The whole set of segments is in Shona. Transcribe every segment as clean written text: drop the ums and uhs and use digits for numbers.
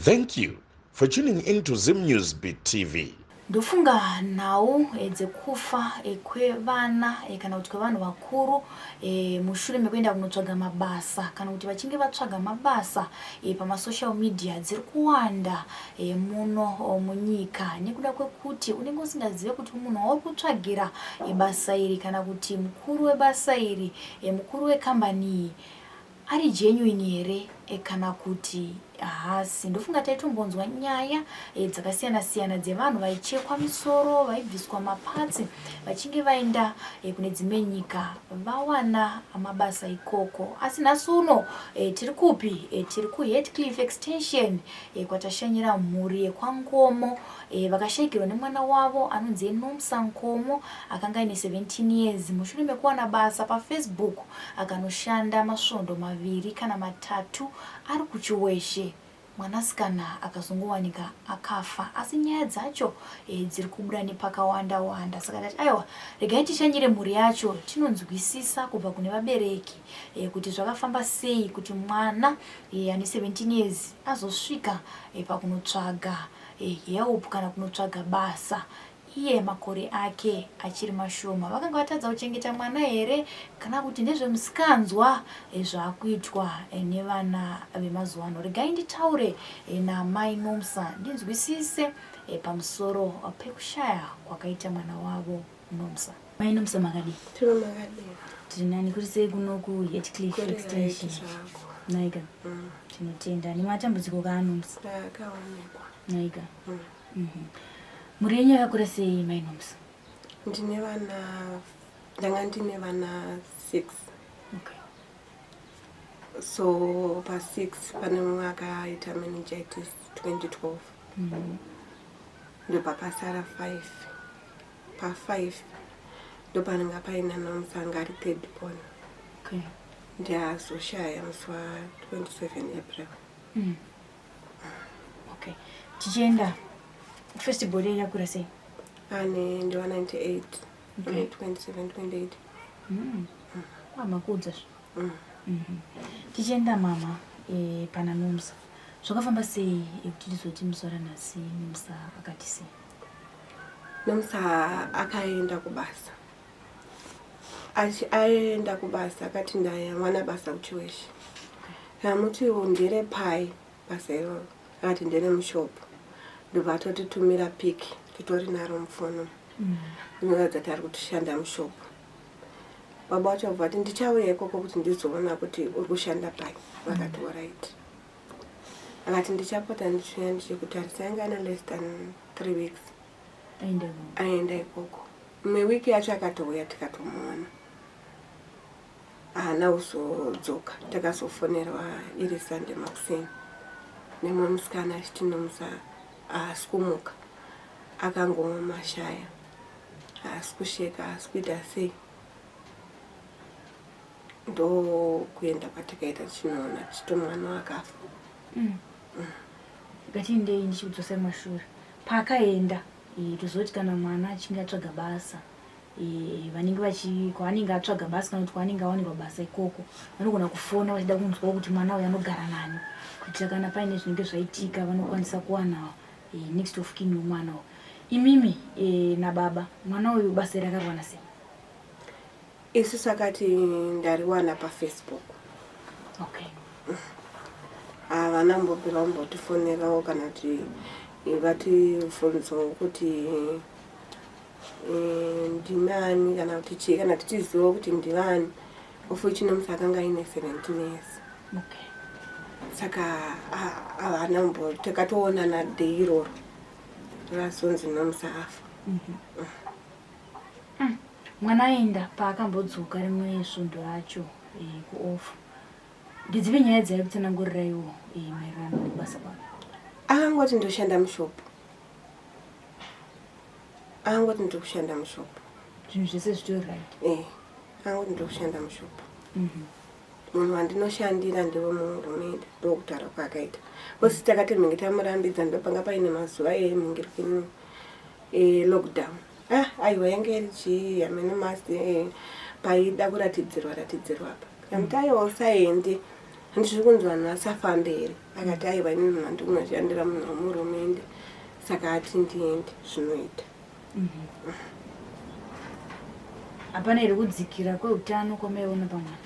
Thank you for tuning in to Zim News Beat TV. Ndofunga nawo kufa kwe vana kana kuti vanhu vakuru mushure mekuenda kunotsvaga mabasa kana kuti vachinge vatsvaga mabasa pama social media dziri kuwanda muno munyika nekuda kwekuti unenge usingazive kuti munhu uri kutsvagira basa iri kana kuti mukuru webasa iri mukuru wekambani ari genuine here kana kuti hasi. Ndofunga taitombonzwa nyaya dzakasiyana siyana dzevanhu vaichekwa misoro, vaibviswa mapatsi vachinge vaenda kune dzimwe nyika vawana mabasa ikoko. Asi nhasi uno tiri kupi? Tiri kuHeathcliff extension kwatashanyira mhuri yekwaNkomo vakashayikirwa nemwana wavo anonzi Nomsa Nkomo akanga ine 17 years. Mushure mekuwana basa paFacebook akanoshanda masvondo 2 kana 3 ari KuChiweshe. Mwanasikana akazongowanika akafa. Asi nyaya dzacho dziri kubuda nepakawanda wanda. Saka tati aiwa regai tishanyire mhuri yacho tinonzwisisa kubva kune vabereki kuti zvakafamba sei kuti mwana ane 17 years azosvika pakunotsvaga help kana kunotsvaga basa. Iye makore ake achiri mashoma. Vakanga vatadza kuchengeta mwana here kana kuti ndezvemusikanzwa zvakuitwa nevana vemazuva ano. Regai nditaure naMai Nomsa ndinzwisise pamusoro pekushaya kwakaita mwana wavo Nomsa. Mai Nomsa makadi? Tiri makadi. Tiri nani kuti sei kuno kuHeathcliff extension? Naika. Tinotenda. Ni matambudziko kaNomsa? Akawanikwa. Naika. Muri yenyu yakakura sei Mai Nomsa? Ndine vana 6. Okay. So pa 6 pane mumwe akaita meningitis 2012. Ndo pakasara 5. Pa 5 ndo panenge paina Nomsa ngari 3rd born. Okay. Ndiazoshaya musi wa 27 April. Okay. Tichenda first body yakura sei? Ane ndi wa 98. Okay. 27 28. Makudza. Tichenda mama pana Nomsa. Zvakafamba sei kuti tizoti musora nhasi Nomsa akati sei? Nomsa akaenda kubasa. Aenda kubasa akati ndaya mwana basa KuChiweshe. Namuti ndire pai basa iro akati ndire mushopu. Ndobatotitumira piki titori naro mufoni. Ndinoratidza kuti ari kutoshanda mushopu. Baba wacho vati ndichauya ikoko kuti ndizoona kuti uri kushanda pai. Vakati alright. Akati ndichapota ndichiuya ndichikutarisa anga ana less than 3 weeks. Aenda ikoko. Wiki yacho akatouya tikatomuona. Haana kuzodzoka. Takazofonerwa iri Sunday makuseni. Nemwe musikana achiti Nomsa haasi kumuka. Akangomashaya. Haasi kusheka, haasi kuita sei. Ndo kuenda kwatakaita chinoona chito mwana wakafa. Ngatindei ndichikudzosera mashure. Paakaenda tozoti kana mwana achinge atsvaga basa vanenge kwaanenge atsvaga basa kana kuti kwaanenge awanikwa basa ikoko vanogona kufona vachida kunzwa kuti mwana uyu anogara nani kuitira kana paine zvinenge zvaitika vanokwanisa kuwana next of kin wemwana uyu. Imimi nababa mwana uyu basa rakawana sei? Isusu akati ndariwana paFacebook. Okay. Havana mbobvira kumbotifonerawo kana kuti vatifundzo kuti ndinani kana kuti chii kana tichiziva kuti ndivani. Ofuchi Nomsa akanga ine 17 years. Okay. Saka havana takatoonana day iroro rasonzi Nomsa afa. Mwana aenda paakambodzoka rimwe svondo racho kuofu. Ndidzive nyaya dzairi kutsanangurirawo maererano nebasa kwake. Akangoti ndoshanda mushopu. Akangoti ndokushanda mushopu. Zvinhu zvese zvitori right. Akangoti ndokushanda mushopu. Munhu wandinoshandira ndiwo muhurumende ndokutaura kwakaita. Osi takati mhingi tamurambidza ndopanga paine mazuva emhingirikini lockdown. Aiwa yange iri chii yamene masi paida kuratidzirwa apa. Kamuti aiwa usaende ndiri kunzwa vanhu vasafamberi akati aiwa inini muna ndikunoshandira munhu womurumende saka ati ndiende zvinoita. Hapana here kudzikira kweutano kwamaiona pamwana?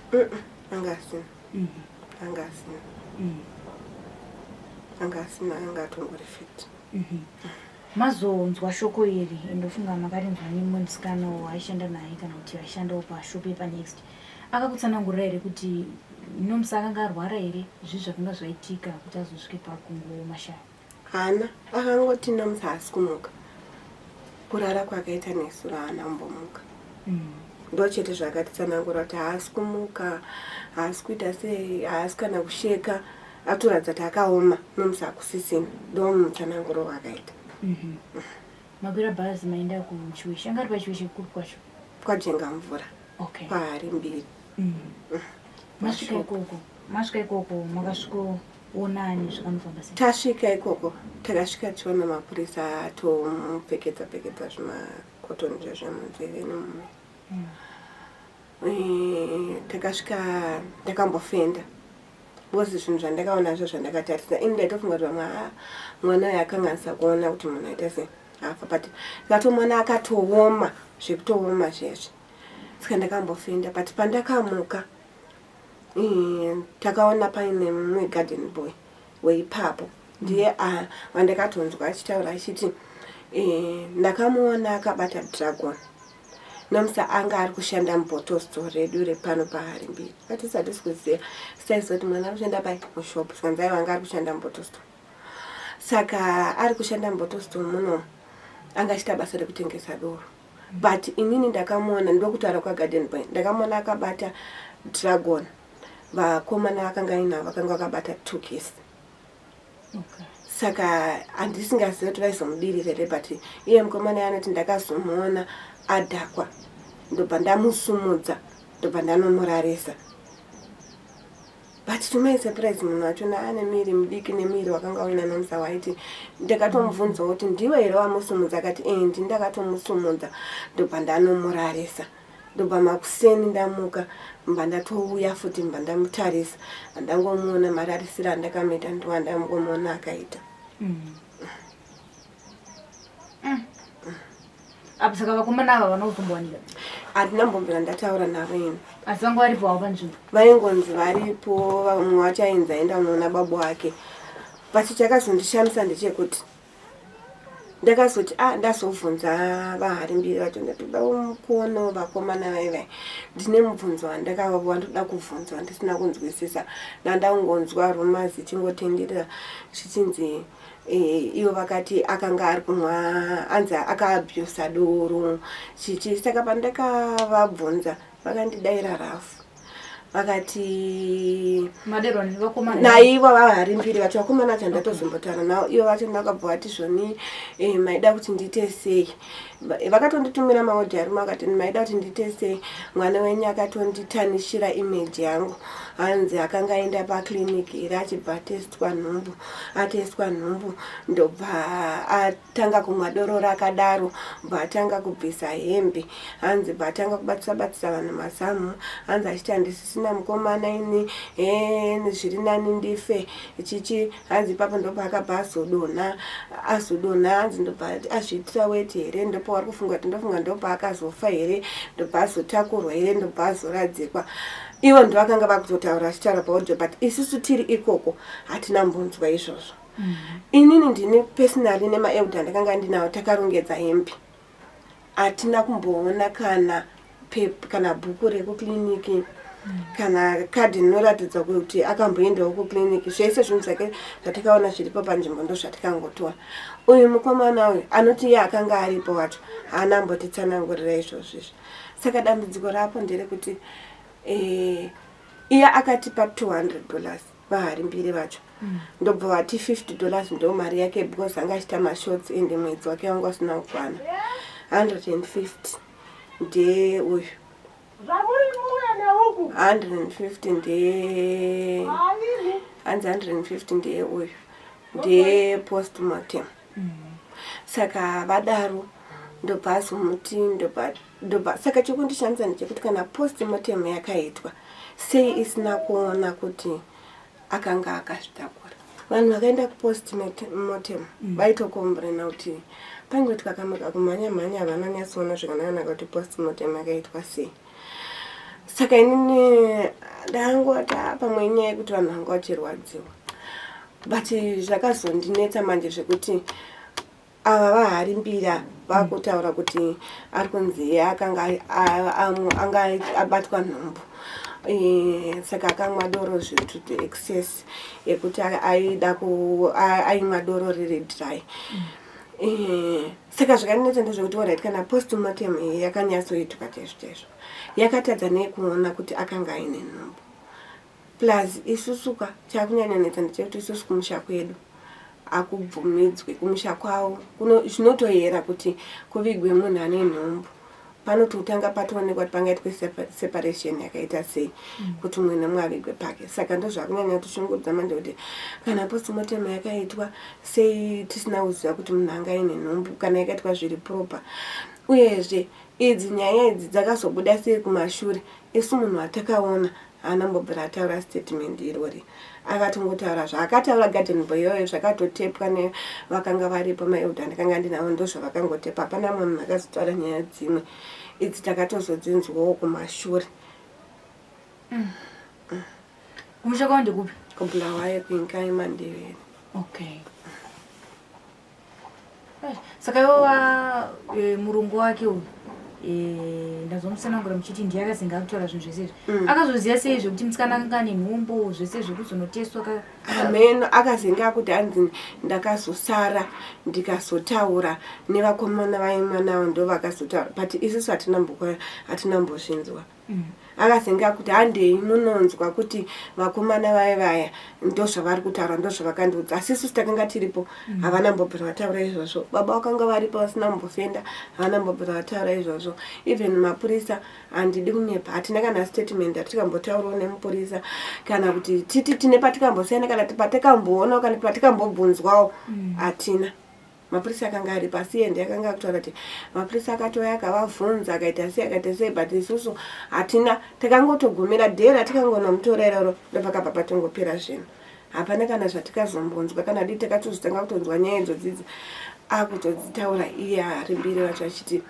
Angasina anga atongori fit. Mazonzwa shoko iri ndofunga makarinzwa nemusikana waishanda naye kana kuti vaishandawo pashopu yepanext akakutsanangurira here kuti nomusa akanga arwara here zvii zvakanga zvaitika kuti azosvike pakungomashaya? Hana akangoti nomusa haasi kumuka, kurara kwakaita nesu raana kumbomuka. Ndochete zvakatitsanangura kuti haasi kumuka, haasi kuita sei, haasi kana kusheka, atoratidza kuti akaoma nomusa hakusisina. Ndomutsananguro wakaita. Makwira bhazi maenda kuChiweshe, anga ari paChiweshe kuri kwacho? Kwajenga mvura. Okay. Pahari mbiri. Masvika ikoko makasvikoona ani zvakanofamba sei? Tasvika ikoko takasvika tiona mapurisa atomupfekedza zvimakotoni zvezvemunzeve nemume. Takasvika ndakambofenda bozi zvinhu zvandakaonazvo zvandakatarisa ini ndaitofunga kuti mwana uyu akanganisa kuona kuti munhu aita sei afa, but ndakatomwana akatooma zvekutooma zvezvi saka ndakambofenda. But pandakamuka takaona paine mumwe garden boy weipapo ndiye wandakatonzwa achitaura achiti ndakamuona akabata dragon nomusa anga ari kushanda mubhotosito redu repano pahari mbiri. Atisati sikuziva sitaizoti mwana ari kushanda pai mushopu, skanzai wanga ari kushanda mubhotosito. Saka ari kushanda mubhotosito muno anga achita basa rekutengesa doro. But inini ndakamuona ndokutaura kwagarden boy ndakamuona akabata dragon, vakomana vakanga inavo vakanga vakabata 2 kesi. Saka handisingazivi kuti vaizomudirira here, but iye mukomana anoti ndakazomuona adhakwa ndobva ndamusumudza ndobva ndanomurarisa. But to my surprise munhu wachona ane miri mudiki nemiri wakanga uina nomusa waiti ndakatomubvunzawo kuti ndiwe here wamusumudza, akati ndakatomusumudza ndobva ndanomurarisa. Ndobva makuseni ndamuka mba ndatouya futi mba ndamutarisa ndangomuona mararisiro andakamaita ndowandangomuona akaita. Apa saka vakomana ava vanotombowanika? Hatina mbombera ndataura navo ini. Asi vanga varipo havo panzvimbo? Vaingonzi varipo, mumwe wacho ainzi aenda kunoona babu wake. But chakazondishamisa ndechekuti ndakazoti ndazobvunza vahari mbiri vacho ndatoda kuonawo vakomana vaivai. Ndine mubvunzo wandoda kubvunzwa wandisina kunzwisisa. Ndandangonzwa rumors ichingotenderera zvichinzi ivo vakati akanga ari kumwa, anzi akaabhusa doro chichi. Saka pandakavabvunza vakandidaira rafu vakati maderoni vakomana naivo vahari mbiri vacho vakomana vacho ndatozombotaura navo. Ivo vacho ndakabva vati zvoni maida kuti ndiite sei. Vakatonditumira maodhi arimo vakati maida kuti ndiite sei. Mwana wenyu akatonditanishira image yangu, hanzi akanga aenda pakiriniki iri achibva atesitwa nhumbu ndobva atanga kumwa doro rakadaro, bva atanga kubvisa hembe, hanzi bva atanga kubatisa vanhu mazamu, hanzi achiti handisisina mukomana ini zviri nani ndife chichi. Hanzi ipapo ndobva akabva azodonha, hanzi ndobva azviitira weti here, ndopa wari kufunga kuti ndofunga ndobva akazofa here, ndobva azotakurwa here, ndobva azoradzikwa. Ivo ndovakanga vakutotaura achitaura paudhio, but isusu tiri ikoko hatina mbunzwa izvozvo. Inini ndine personally nemaelda ndakanga ndinawo takarongedza hembe, hatina kumboona kana bhuku rekukliniki kana kadhi rinoratidza kuti akamboendawo kukliniki. Zvese zvinhu zvake zvatakaona zviripo panzvimbo ndo zvatikangotora. Uyu mukomana uyu anoti iye akanga aripo wacho haana ambotitsanangurira izvozvo. Saka dambudziko rapo nderekuti iye akatipa $200 vahari mbiri vacho. Ndobva vati $50 ndo mari yake because anga achita mashots ende mwedzi wake wanga usina kukwana. 150 ndiye uyu, 150 ndiye hanzi 150 ndiye uyu ndiye postmortem. Saka vadaro ndobva azomuti ndobva saka chokundishamisa ndechekuti kana postmortem yakaitwa sei isina kuona kuti akanga akazvitakura. Vanhu vakaenda kupost mortem vaitokombrena kuti pangoitika kamuka kumhanya-mhanya havana nyatsoona zvakanaka kuti post mortem yakaitwa sei. Saka inini ndangota pamwe nyaya yekuti vanhu vanga vachirwadziwa, but zvakazondinetsa manje zvekuti ava vaharimbira vakutaura kuti ari kunzi akanga abatwa nhumbu. Saka akamwa doro zvitu to excess yekuti aimwa doro riri dry. Saka zvakanetsa ndezvekuti alright, kana post mortem yakanyatsoitwa chaizvo yakatadza nekuona kuti akanga aine nhumbu. Plus isusuka chakunyanyanetsa ndechekuti isusu kumusha kwedu akubvumidzwe, kumusha kwawo zvinotoyera kuti kuvigwe munhu ane nhumbu. Panototanga patoonekwa kuti pangaitwe separation yakaita sei kuti mumwe nemwe avigwe pake. Saka ndozvakunyanya kushungurudza manje kuti kana post mortem yakaitwa sei tisina kuziva kuti munhu anga aine nhumbu kana yakaitwa zviri proper. Uyezve idzi nyaya idzi dzakazobuda sei kumashure. Isu munhu watakaona anambobvira ataura statement irori, akatongotaura zvaakataura garden boy yoyo zvakatotepwa nevakanga varipo maeuda ndakanga ndinavo, ndozvavakangotepa. Hapana munhu akazotaura nyaya dzimwe idzi takatozodzinzwawo kumashure. Kumusha kwao ndikupi? Kubulawayo kuinkai Mandebele. Okay. Saka iwowa murungu wake uyu ndazomusanangura muchiti ndiye akazinga akutaura zvinhu zvese izvi. Akazoziva sei zvekuti musikana akanga ane nhumbu zvese zvekuzonoteswa? Amen. Akazinga kuti hanzi ndakazosara ndikazotaura nevakomana vaimwa navo ndo vakazotaura, but isusu hatinambozvinzwa. Akazinga kuti handei munonzwa kuti vakomana vaya ndozvavari kutaura, ndozvavakandiudza. Asi isusu takanga tiripo havanambobvira vataura izvozvo. Baba vakanga varipo vasina mbofenda, havanambobvira vataura izvozvo. Even mapurisa handidi kunyepa, hatina kana statement atikambotaurawo nemupurisa kana kuti titi tine patikambosiyana kana patikamboona kana patikambobvunzwawo hatina. Mapurisa akanga ari pasi ende akanga kutaura kuti mapurisa akatoya akavabvunza akaita sei, but isusu hatina, takangotogumira dhera tikangonomutora iroro ndopakabva patongopera zvinhu. Hapana kana zvatikazombonzwa kana dii takatozotanga kutonzwa nyaya idzodzidzi akutodzitaura iye arimbiri vacho achiti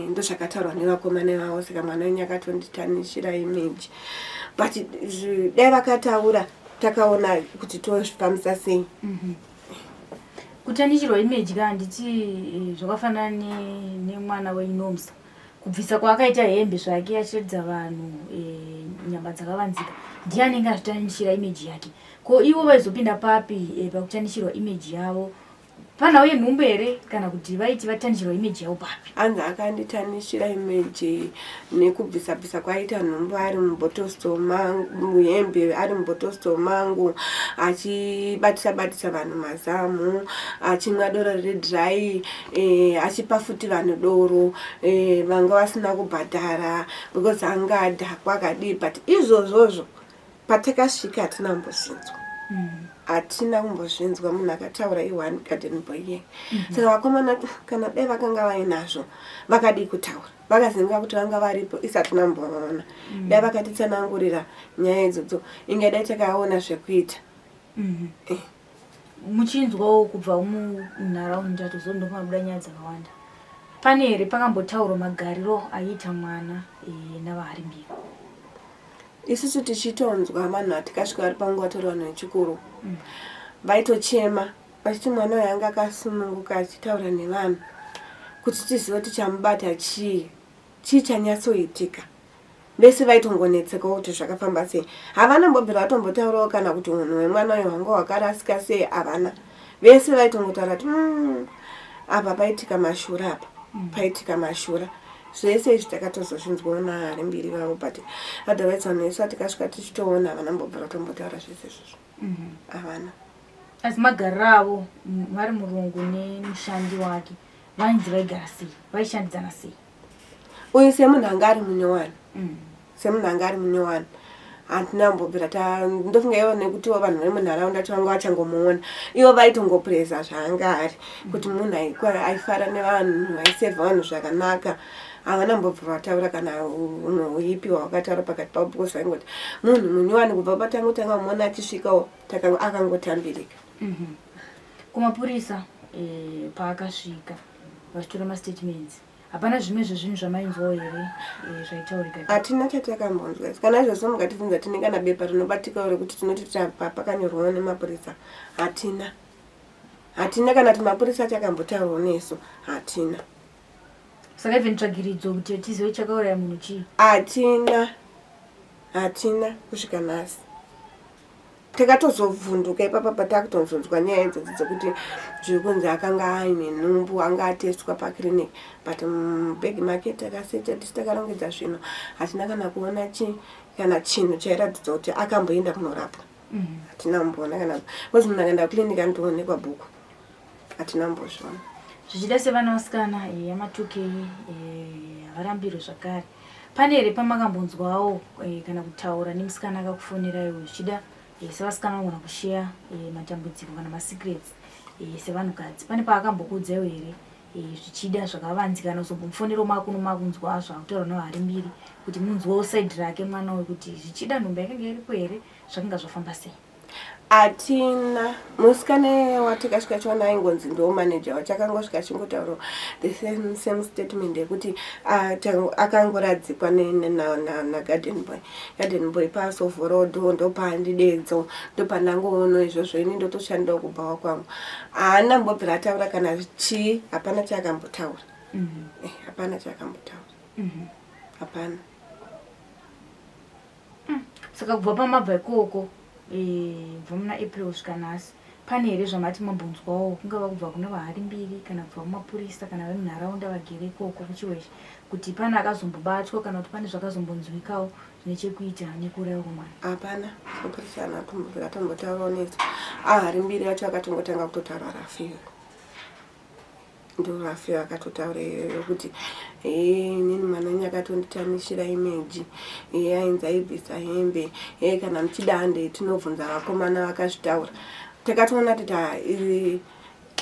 ndozvakataurwa nevakomana vavo. Saka mwana wenyu akatonditanishira image, but dai vakataura takaona kuti tozvifambisa sei. Kutanishirwa image handiti zvakafanana nemwana weinomsa kubvisa kwaakaita hembe zvake achiratidza vanhu nyama dzakavanzika, ndiye anenge azvitanishira image yake. Ko ivo vaizopinda papi pakutanishirwa image yavo? Panhau yenhumbu here kana kuti vaiti vatanishirwa image yavo papi? Hanzi akanditanishira image nekubvisa kwaita nhumbu ari mubhotosito mangu, hembe ari mubhotosito mangu, achibatisa vanhu mazamu, achimwa doro redry, achipa futi vanhu doro, vanga vasina kubhadhara because anga adhakwa akadii. But izvozvozvo patakasvika hatina kumbozvinzwa munhu akataura ione garden boy ye. Saka vakomana kana dai vakanga vainazvo vakadii kutaura, vakazinga kuti vanga varipo isati namboona, dai vakatitsanangurira nyaya idzodzo ingadai takaona zvekuita. Muchinzwawo kubva munharaunda tozondomabuda nyaya dzakawanda, pane here pakambotaurwa magariro aiita mwana navaharimbiri? Isusu tichitonzwa vanhu atikasvika vari panguva tori vanhu vechikuru vaitochema vachiti mwana uyu anga akasununguka achitaura nevanhu kuti tizive kuti chamubata chii chanyatsoitika. Vese vaitongonetsekawo kuti zvakafamba sei. Havana mbobvira vatombotaurawo kana kuti munhu wemwana uyu wanga wakarasika sei, havana. Vese vaitongotaura kuti apa paitika mashura, apa paitika mashura. Zvese izvi takatozozvinzwawo naharimbiri vavo, but otherwise vanhu vese vatikasvika tichitoona havana mbobvira vatombotaura zvese izvozvo, havana. Asi magariro avo vari murungu nemushandi wake vainzi vaigara sei, vaishandidzana sei? Uyu semunhu anga ari munyowani, semunhu anga ari munyowani hatina mbobvira ndofunga ivo nekutiwo vanhu vari munharaunda tivanga vachangomuona ivo vaitongopureza zvaanga ari kuti munhu aifara nevanhu, aisevha vanhu zvakanaka, havana mbobva vataura kana uipiwa wakataura pakati pavo because vaingoti munhu munyowani kubva patangotanga muona achisvikawo akangotambirika. Kumapurisa paakasvika vachitora mastatements hapana zvimwe zvezvinhu zvamainzwawo here zvaitaurika? hatina chatakambonzwa kana izvozvo mukativhunza tine kana bepa rinobatikawo rekuti tinoti pakanyorwawo nemapurisa hatina kana kuti mapurisa chakambotaurwawo nesu hatina. Saka even tsvagiridzo kuti tizive chakauraya munhu chii? hatina kusvika nhasi. Takatozovhunduka ipapa patakutonzonzwa nyaya idzodzi dzokuti zviri kunzi akanga aine nhumbu anga ateswa pakiriniki but mubag market takaseta tisi takarongedza zvinhu hatina kana kuona kana chinhu chairatidza kuti akamboenda kunorapwa. Hatina mboona kana because munhu akaenda kukiriniki anotoonekwa bhuku hatina mbozviona. Zvichida sevana vasikana yama2K havarambirwe zvakare. Pane here pamakambonzwawo kana kutaura nemusikana akakufonera iwe zvichida sevasikana vanogona kusheya matambudziko kana masecrets sevanhukadzi? Pane paakambokuudzawo here zvichida zvakavanzikana uzombomufonero mako nomakunzwa zvakutaura nawo hari mbiri kuti munzwawo side rake mwana wekuti zvichida nhumba yakanga iripo here zvakanga zvafamba sei? Hatina. Musikana watakasvika chiona aingonzi ndo manager wachakangosvika chingotaura the same statement yekuti akangoradzikwa na garden boy pass of road ndo pandidedzo ndo pandangoona izvozvo ini ndotoshandawo kubvawa kwangu. Haana mbobvira taura kana chi hapana chakambotaura. Hapana chakambotaura. Hapana. Saka kubva pamabva ikoko bva muna April kusvika nhasi pane here zvamati mambonzwawo kungava kubva kuna vahari mbiri kana kubva kumapurisa kana vemunharaunda vagere ikoko KuChiweshe kuti pane akazombobatwa kana kuti pane zvakazombonzwikawo zvine chekuita nekuraiwa kwemwana? Hapana. Mapurisa haana tombotaurawo nesu. Ahari mbiri vacho akatongotanga kutotaura Rafiwa. Ndo Rafiwa akatotaura iyoyo kuti nini mwananyi akatonditamishira image ainzi aibvisa hembe kana muchida handei tinobvunza vakomana vakazvitaura. Takatoona kuti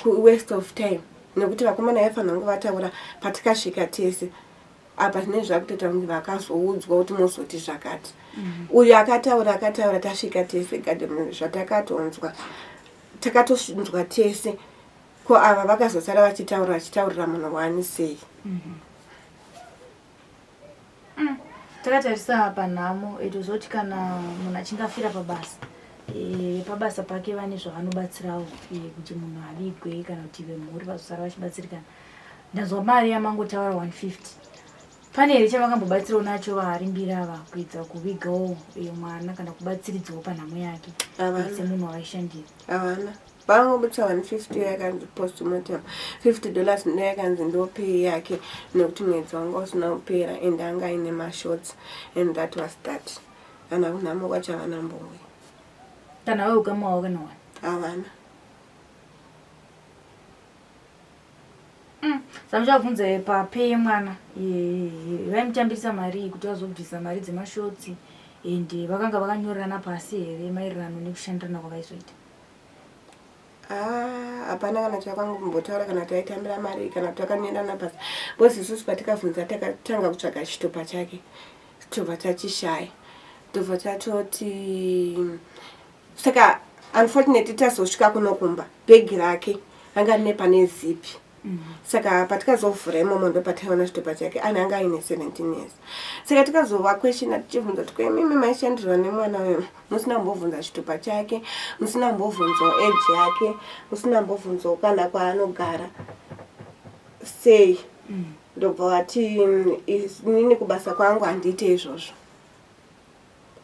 waste of time nekuti vakomana vaifanira kunge vataura patikasvika tese apa zvine zvakutoita kunge vakazoudzwa kuti muzoti zvakati. Uyu akataura tasvika tese gademu zvatakatonzwa takatozvinzwa tese ko ava vakazosara vachitaurira munhu wani sei. Takatarisa panhamo itozoti kana munhu achingafira pabasa pake vane zvavanobatsirawo kuti munhu avigwe kana kuti vemhuri vazosara vachibatsirikana. Ndanzwa mari yamangotaura 150. Pane here chavakambobatsirawo nacho vahari mbiri ava kuedza kuvigawo mwana kana kubatsiridzawo panhamo yake semunhu wavaishandira? Havana. Vangobudisa 150 yakanzi postmortem, $50 ndo yakanzi ndo pay yake nekuti mwedzi wanga usina kupera and anga aine mashots and that was that. Kana kunhamo kwacho havana mbouya. Kana wewe ukamawo kana wani? Havana. Samuchabvunza papay mwana vaimutambirisa mari kuti vazobvisa mari dzemashotsi and vakanga vakanyorerana pasi here maererano nekushandirana kwavaizoita? Hapana kana chakangombotaura kana taitambira mari kana takanyenderana pasi. Bosi isusu patikavhunza takatanga kutsvaga chitupa chake. Chitupa chachishaya. Ndobva tatoti saka unfortunately tazosvika kunokumba bhegi rake anga rine pane zipi. Saka patikazovhura imomo ndo pataiona chitupa chake anga aine 17 years. Saka tikazova question tichibvunza kuti mimi maishandirwa nemwana uyu musina mbovhunza chitupa chake, musina mbovhunza age yake, musina mbovhunza kana kwaanogara sei. Ndobva vati nini kubasa kwangu handiite izvozvo.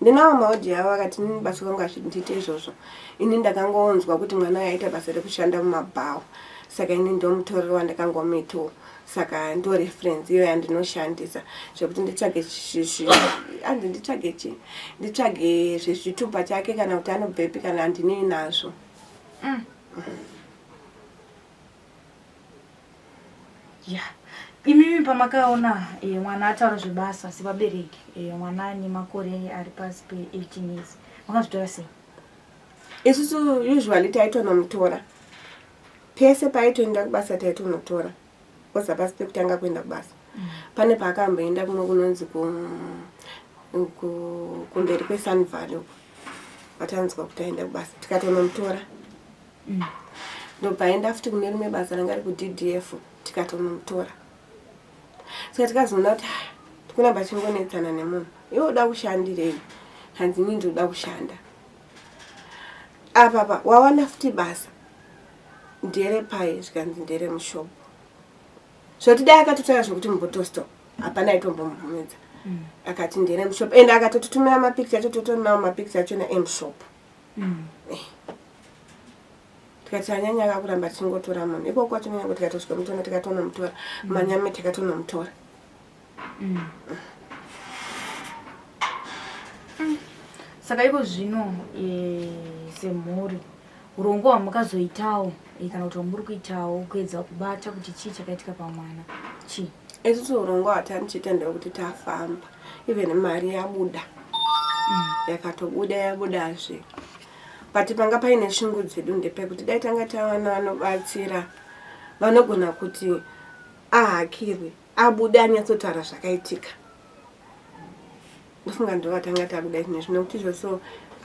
Ndinawo maudhi avo akati nini basa kwangu handiite izvozvo. Ini ndakangoonzwa kuti mwana aita basa rekushanda mumabhawa. Saka ini ndomutorero wandakangomitawo. Saka ndo reference iyo yandinoshandisa zvekuti nditsvage zvezvitupa chake kana kuti anobvepi kana handinei nazvo. Imimi pamakaona mwana ataura zvebasa sevabereki mwana ane makore ari pasi pe18 years makazvitora sei? Isusu usually taitonomutora pese paitoenda kubasa taitonotora koza pasi pekutanga kuenda kubasa pane paakamboenda kunonzi kumberi kweSun Valley vatanzwa kuti aenda kubasa tikatonomutora ndopaenda futi kune rimwe basa ranga riri kuDDF tikatonomutora saka tikazoona kuti tikuramba chingonetsana nemunhu iwe uda kushandirei hanzi inini ndoda kushanda apa wawana futi basa ndere pai zvikanzi ndere mushopu zvoti dai akatotaura zvokuti mumbotostop hapana itombomubvumidza akati ndere mushopu ende akatotutumira mapicture acho totonawo mapicture achona emushopu tikati anyanya akakuramba tichingotora munhu ikoko kwacho nyanya kuti tikatosvika mutona tikatonomutora manyame tikatonomutora saka iko zvino semhuri urongo hwamukazoitawo kana kuti muri kuitawo kuedza kubata kuti chii chakaitika pamwana chii isusu urongo hwatanichiita ndewekuti tafamba even mari yabuda yakatobuda yabudazve but panga paine shungu dzedu ndepekuti dai tanga tawana vanobatsira vanogona kuti ahakirwe abuda anyatsotaura zvakaitika ndofunga ndovatanga tabuda izvinezvi nekuti zvose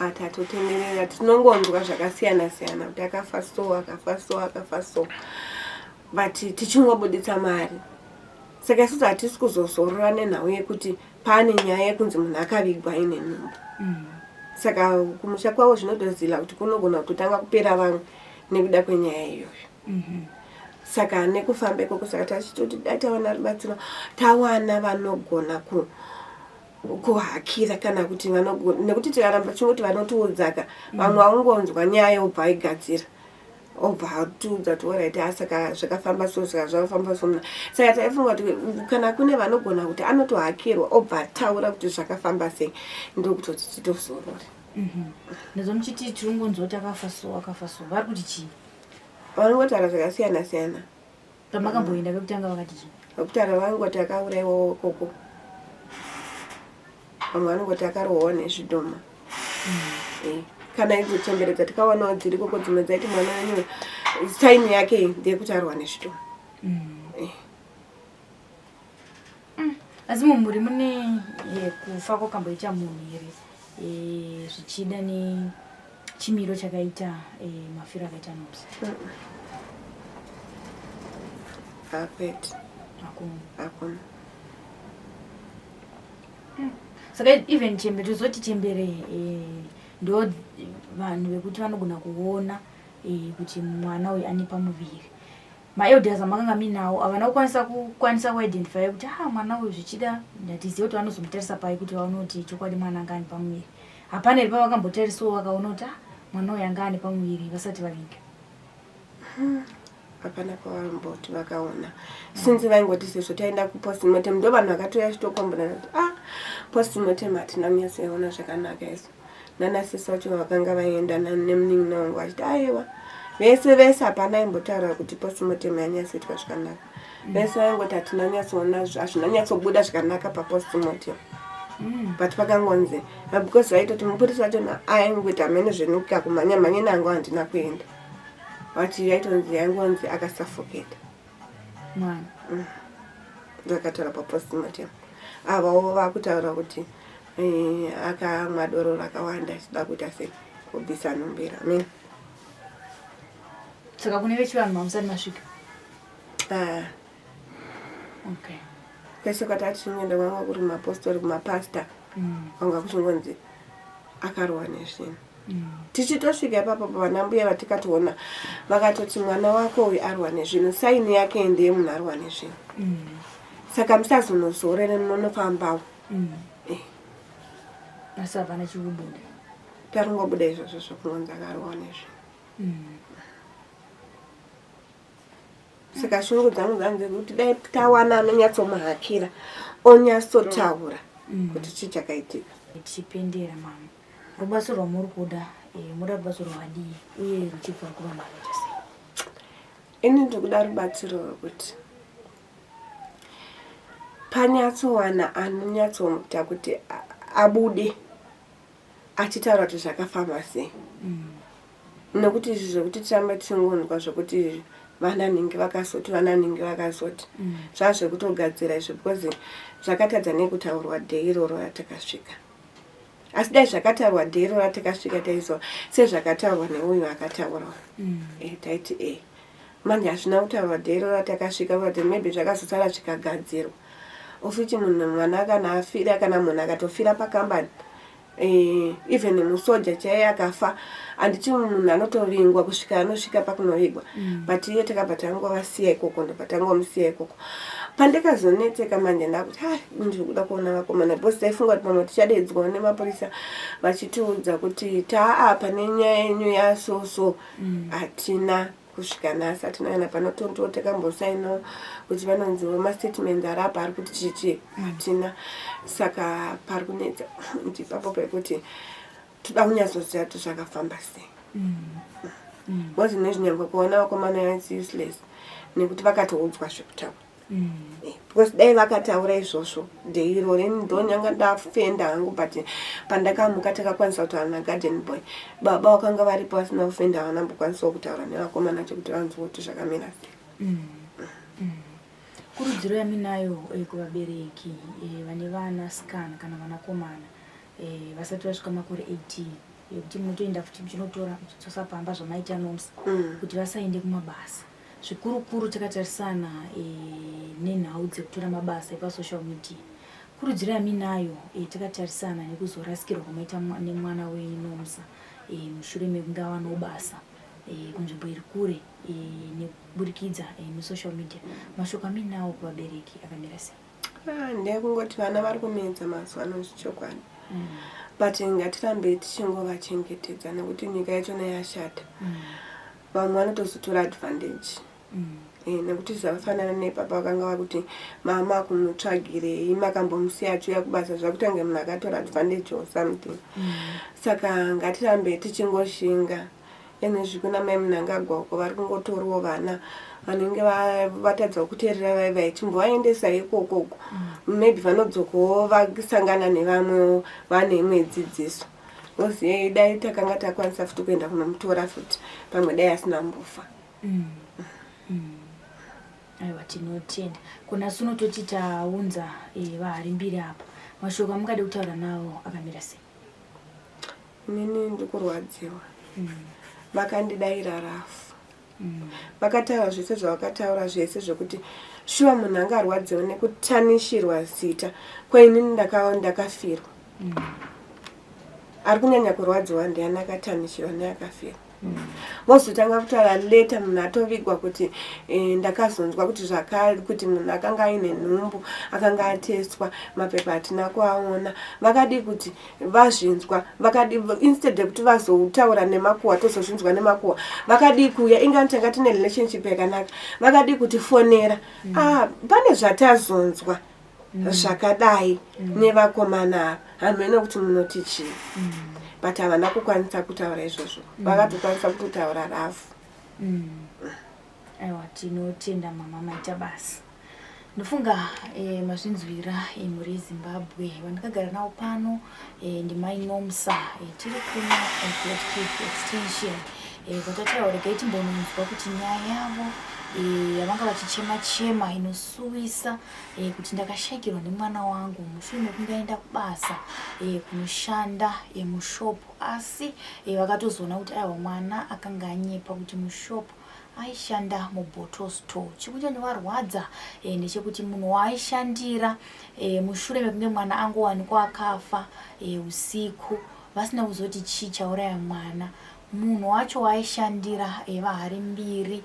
atatotenderera tinongonzwa zvakasiyana-siyana kuti akafa so but tichingobuditsa mari saka isusu hatisi kuzozorora nenhau yekuti pane nyaya yekunzi munhu akavigwa ine nhumbu saka kumusha kwavo zvinotozila kuti kunogona kutotanga kupera vamwe nekuda kwenyaya iyoyo saka nekufambeko kusaka tachitoti dai tawana rubatsiro tawana vanogona kuhakira kana kuti nekuti tikaramba chingoti vanotiudzaka vamwe aungonzwa nyaya obva aigadzira obva atiudza kuti oraiti saka zvakafamba so saka zvakafamba so saka taifunga kuti kana kune vanogona kuti anotohakirwa obva ataura kuti zvakafamba sei ndokutoti titozorore nezomuchiti tirongonzwa kuti akafa so vari kuti chii vanongotaura zvakasiyana-siyana pamakamboenda pekutanga vakati chii vakutaura vangoti akauraiwawo koko vamwe vanongoti akarohwawo nezvidhoma kana izochemberedza tikawanawo dziri koko dzimwe dzaiti mwana wenyu saini yake ndeyekuti arwa nezvidhoma asi mumhuri mune kufa kwakamboita munhu here zvichida nechimiro chakaita mafiro akaita Nomsa hakwete hakuna saka even chembere tozoti chembere ndo vanhu vekuti vanogona kuona kuti mwana uyu ane pamuviri maelders amakanga minawo havana kukwanisa kuidentify kuti mwana uyu zvichida ndatizive kuti vanozomutarisa pai kuti vaonoti chokwadi mwana anga ane pamuviri hapana iri pavakambotarisawo vakaona kuti mwana uyu anga ane pamuviri vasati vavinga hapana pavamboti vakaona since vaingoti sezvo taenda kupostmortem ndo vanhu vakatoya chitokombonana kuti postmortem hatina kunyasoiona zvakanaka isu nanasisi vacho vakanga vaenda nemunin'ina wangu vachiti aiwa vese hapana imbotaura kuti postmortem yanyasoitwa zvakanaka vese vaingoti hatina nyatsoona hazvina nyatsobuda zvakanaka papostmortem but pakangonzi because vaitoti mupurisi vacho aingoti hamene zvenuka kumhanya nangu handina kuenda vati yaitonzi yangonzi akasafoketa mwana ndakataura papostmortem avawo vakutaura kuti akamwa doro rakawanda achida kuita sei kubvisa nhumbira saka kune vechivanhu mamusati masvika okay kwese kwatati chingoenda kwanga kuri mapostori kumapasta kwanga kuchingonzi akarohwa nezvinhu tichitosvika ipapo vanambuya vatikatoona vakatoti mwana wako uyu arwa nezvinhu saini yake ndeye munhu arwa nezvinhu saka musazonozorere munofambawo asi hapana chikubuda taringobuda izvozvo zvokungonzi akarwa nezvinhu saka shungu dzangu dzanze kuti dai tawana anonyatsomuhakira onyatsotaura kuti chii chakaitika tichipendera mama rubatsiro rwamuri kuda muda rubatsiro rwadii uye ruchibva kuvanhu vakaita sei ini ndikuda rubatsiro rwekuti panyatsowana anonyatsomuita kuti abude achitaura kuti zvakafamba sei nekuti izvi zvokuti tiramba tichingonzwa zvokuti vananhingi vakazoti zvazvekutogadzira izvo because zvakatadza nekutaurwa dhei iroro ratakasvika. Asi dai zvakataurwa dhei iroro ratakasvika taizwa sezvakataurwa neuyu akataurawo taiti manje hazvina kutaurwa dhei iroro ratakasvika kuti maybe zvakazosara zvikagadzirwa ofichi mwana kana afira kana munhu akatofira pakambani even musoja chaiye akafa handiti munhu anotoringwa kusvika anosvika pakunovigwa but iye takabva tangovasiya ikoko ndobva tangomusiya ikoko. Pandakazonetseka manje ndakuti ndiri kuda kuona vakomana because taifunga kuti pamwe tichadedzwawo nemapurisa vachitiudza kuti pane nyaya yenyu yasoso hatina kusvika nhasi hatina kana panotondiwo takambosainawo kuti vanonziwo mastatements ari apa ari kuti chichi hatina. Saka pari kunetsa ndipapo pekuti toda kunyatsoziva kuti zvakafamba sei because nezvinyangwe kuona vakomana yaisi useless nekuti vakatoudzwa zvekutaura because dai vakataura izvozvo dhei iroro ndonyanga ndafenda hangu but pandakamuka takakwanisa kutaura nagarden boy baba vakanga varipo vasina kufenda havanambokwanisawo kutaura nevakomana chekuti vanziwo kuti zvakamira sei. Kurudziro yaminayo kuvabereki vane vanasikana kana vanakomana vasati vasvika makore 18 yekuti munotoenda futi muchinotora muchitosapamba zvamaita nomsa kuti vasaende kumabasa. Zvikuru takatarisana nenhau dzekutora mabasa epasocial media. Kurudziro yaminayo takatarisana nekuzorasikirwa kwamaita nemwana wenyu nomsa mushure mekunge awanawo basa kunzvimbo iri kure nekuburikidza musocial media. Mashoko aminawo kuvabereki akamira sei? Ndekungoti vana vari kunetsa mazuva ano zvichokwadi but ngatirambe tichingovachengetedza nekuti nyika yachona yashata. Vamwe vanotozotora advantage nekuti zvavafanana nepapa vakanga vakuti mama kumutsvagirei makambomusiya achiuya kubasa zvakutange munhu akatora advantage or something. Saka ngatirambe tichingoshinga ene zvikuna mai munhu angagwauko vari kungotoriwo vana vanenge vatadza kuteerera vachimbovaendesa ikokoko maybe vanodzokawo vasangana nevamwewo vane imwe dzidziso oziye dai takanga takwanisa futi kuenda kunomutora futi pamwe dai asina mbofa. Aiwa tinotenda kuna suno toti taunza vahari mbiri apa. Mashoko amungade kutaura nawo akamira sei? Inini ndikurwadziwa vakandidaira rafu vakataura zvese zvavakataura zvese zvokuti shuwa munhu angarwadziwa nekutanishirwa zita kwainini ndakafirwa ari kunyanya kurwadziwa ndiani akatanishirwa neakafirwa. Vozotanga kutaura leta munhu atovigwa kuti ndakazonzwa kuti munhu akanga aine nhumbu akanga ateswa mapepa hatina kuaona vakadi kuti vazvinzwa vakadi instead yekuti vazotaura nemakuhwa tozozvinzwa nemakuhwa vakadi kuuya ingatanga tine relationship yakanaka vakadi kuti fonera pane zvatazonzwa zvakadai nevakomana hamene kuti munoti chii but havana kukwanisa kutaura izvozvo vakatokwanisa kutotaura rafu. Aiwa tinotenda mama maita basa. Ndofunga mazvinzwira muri Zimbabwe vandakagara nawo pano ndimai nomsa tiri kuna extension vatataura gaiti mbononzwa kuti nyaya yavo yavanga vachichema inosuwisa kuti ndakashakirwa nemwana wangu mushure mekunge aenda kubasa kunoshanda mushopu asi vakatozoona kuti aiwa mwana akanga anyepa kuti mushopu aishanda mubottle store. Chikuchanovarwadza ndechekuti munhu waaishandira mushure mekunge mwana angowanikwa akafa usiku vasina kuzoti chii chauraya mwana. Munhu wacho waaishandira vahari mbiri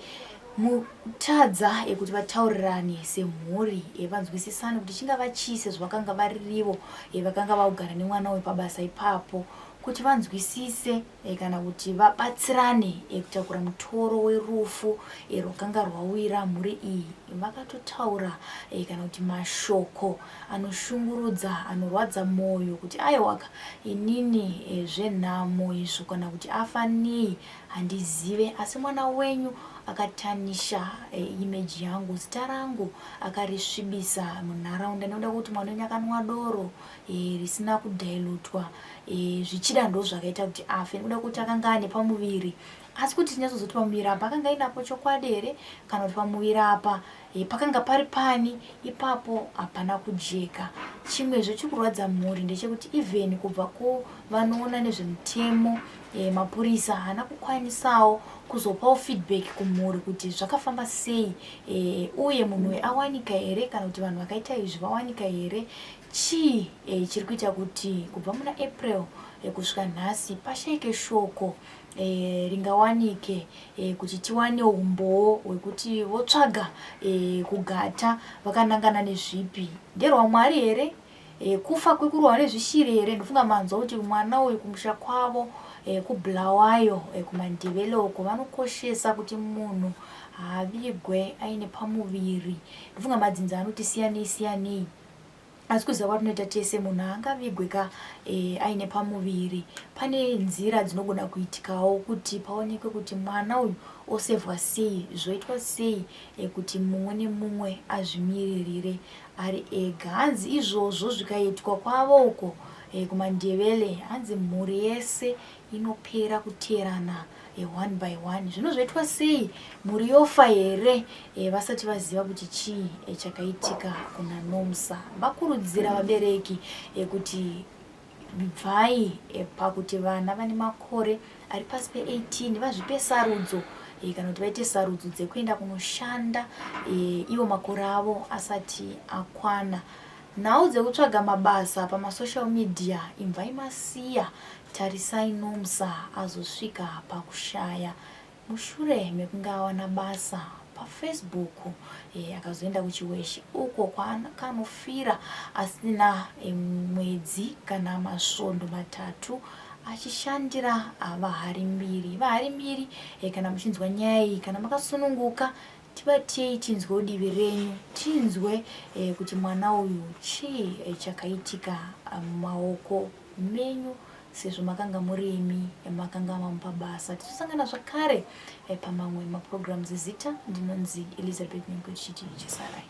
mutadza kuti vataurirane semhuri vanzwisisane kuti chingava chii sezvavakanga varirivo vakanga vakugara nemwana wepabasa ipapo kuti vanzwisise kana kuti vabatsirane kutakura mutoro werufu rwakanga rwawira mhuri iyi. Vakatotaura kana kuti mashoko anoshungurudza anorwadza moyo kuti aiwaka inini zvenhamo izvo kana kuti afa nei handizive asi mwana wenyu akatanisha image yangu, zita rangu akarisvibisa munharaunda. Ndoda kuti mwana wenyu akanwa doro risina kudilutwa, zvichida ndo zvakaita kuti afe. Ndoda kuti akanga ane pamuviri, asi kuti tinyazozoti pamuviri apa akanga inapo chokwadi here kana kuti pamuviri apa pakanga pari pani, ipapo hapana kujeka. Chimwezve chikurwadza mhuri ndechekuti even kubva vanoona nezvemutemo mapurisa haana kukwanisawo kuzopawo feedback kumhuri kuti zvakafamba sei, uye munhu weAwanika here kana kuti vanhu vakaita izvi vawanika here. Chii chiri kuita kuti kubva muna April kusvika nhasi pashaike shoko ringawanike kuti tiwane umbowo hwekuti votsvaga kugata vakanangana nezvipi? Nderwa Mwari here? Kufa kwekurwa nezvishiri here? Ndofunga manzwa kuti mwana uyu kumusha kwavo kuBulawayo kumandivele uko vanokoshesa kuti munhu avigwe aine pamuviri. Ndofunga madzinza anoti siyanei, asi kuziva kwatinoita tese munhu angavigwe aine pamuviri. Pane nzira dzinogona kuitikawo kuti paonekwe kuti mwana uyu osevhwa sei, zvoitwa sei kuti mumwe nemumwe azvimiririre ari ega. Hanzi izvozvo zvikaitwa kwavo uko kumandevele, hanzi mhuri yese inopera kuterana one by one. Zvino zvoitwa sei? Mhuri yofa here vasati vaziva kuti chii chakaitika kuna Nomsa. Vakurudzira vabereki kuti bvai pakuti vana vane makore ari pasi pe18 vazvipe sarudzo kana kuti vaite sarudzo dzekuenda kunoshanda ivo makore avo asati akwana. Nhau dzekutsvaga mabasa pamasocial media imvai masiya. Tarisai Nomsa azosvika pakushaya mushure mekunge awana basa paFacebook, akazoenda KuChiweshe uko kwakanofira asina mwedzi kana masvondo matatu achishandira vaharimbiri. Kana muchinzwa nyaya iyi, kana makasununguka, tibatei tinzwe divi renyu, tinzwe kuti mwana uyu chii chakaitika mumaoko menyu, sezvo makanga murimi makanga mamupa basa. Tichosangana zvakare pamamwe maprograms ezita. Ndinonzi Elizabeth Mekunoshanda Chisarai.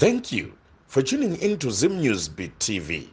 Thank you for tuning in to Zim News Beat TV.